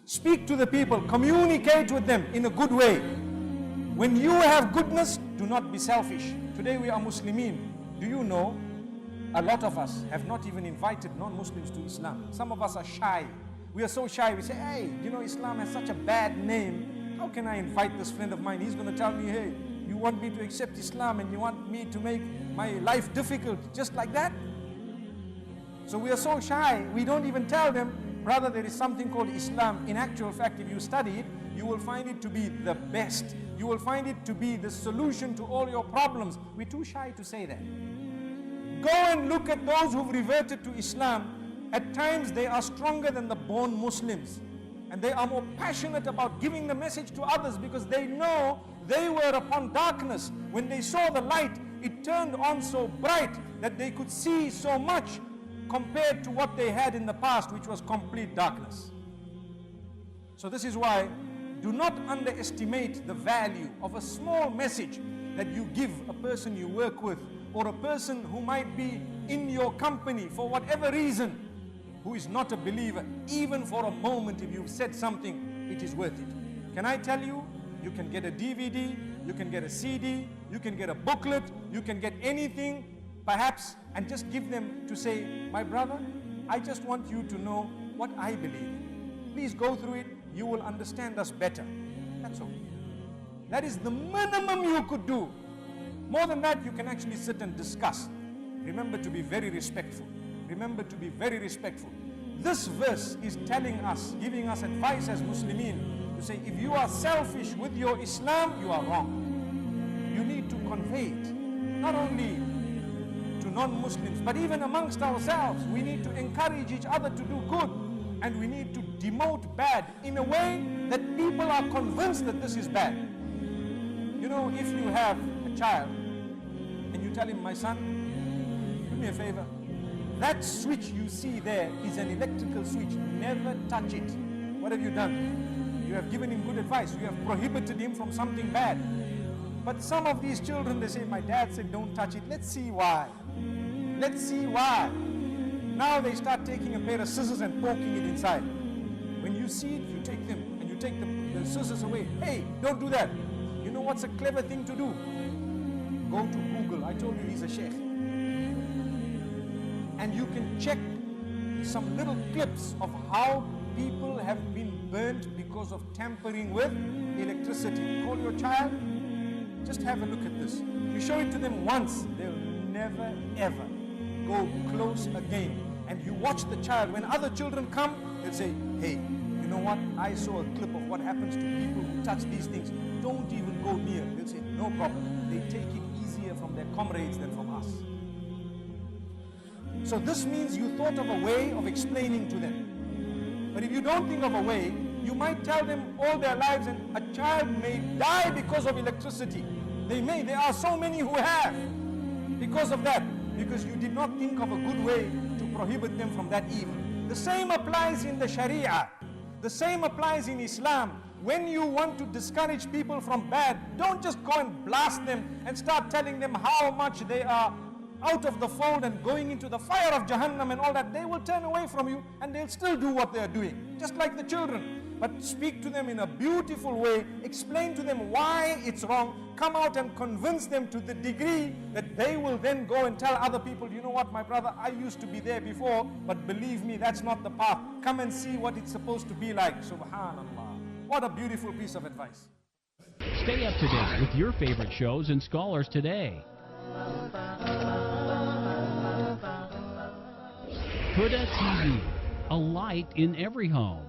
Speak to the people, communicate with them in a good way. When you have goodness, do not be selfish. Today we are Muslimin. Do you know, a lot of us have not even invited non-Muslims to Islam. Some of us are shy. We are so shy, we say, hey, you know, Islam has such a bad name. How can I invite this friend of mine? He's going to tell me, hey, you want me to accept Islam and you want me to make my life difficult, just like that? So we are so shy, we don't even tell them, brother, there is something called Islam. In actual fact, if you study it, you will find it to be the best. You will find it to be the solution to all your problems. We're too shy to say that. Go and look at those who've reverted to Islam. At times they are stronger than the born Muslims. And they are more passionate about giving the message to others because they know they were upon darkness. When they saw the light, it turned on so bright that they could see so much compared to what they had in the past, which was complete darkness. So this is why, do not underestimate the value of a small message that you give a person you work with, or a person who might be in your company for whatever reason, who is not a believer. Even for a moment, if you've said something, it is worth it. Can I tell you, you can get a DVD, you can get a CD, you can get a booklet, you can get anything, perhaps, and just give them to say, my brother, I just want you to know what I believe in. Please go through it, you will understand us better. That's all. That is the minimum you could do. More than that, you can actually sit and discuss. Remember to be very respectful. Remember to be very respectful. This verse is telling us, giving us advice as Muslimin, to say, if you are selfish with your Islam, you are wrong. You need to convey it, not only to non-Muslims, but even amongst ourselves. We need to encourage each other to do good, and we need to demote bad in a way that people are convinced that this is bad. You know, if you have a child and you tell him, my son, do me a favor, that switch you see there is an electrical switch, never touch it. What have you done? You have given him good advice, you have prohibited him from something bad. But some of these children, they say, my dad said don't touch it. Let's see why. Let's see why. Now they start taking a pair of scissors and poking it inside. When you see it, you take them and you take the scissors away. Hey, don't do that. You know what's a clever thing to do? Go to Google. I told you he's a sheikh. And you can check some little clips of how people have been burnt because of tampering with electricity. Call your child, just have a look at this. You show it to them once, they'll never ever go close again. And you watch the child, when other children come, they'll say, hey, you know what? I saw a clip of what happens to people who touch these things. Don't even go near. They'll say, no problem. They take it easier from their comrades than from us. So this means you thought of a way of explaining to them. But if you don't think of a way, you might tell them all their lives, and a child may die because of electricity. There are so many who have because of that, because you did not think of a good way to prohibit them from that evil. The same applies in the Sharia. The same applies in Islam. When you want to discourage people from bad, don't just go and blast them and start telling them how much they are out of the fold and going into the fire of Jahannam and all that. They will turn away from you and they'll still do what they're doing, just like the children. But speak to them in a beautiful way, explain to them why it's wrong, come out and convince them to the degree that they will then go and tell other people, you know what, my brother, I used to be there before, but believe me, that's not the path. Come and see what it's supposed to be like. Subhanallah. What a beautiful piece of advice. Stay up to date with your favorite shows and scholars today. Huda TV, a light in every home.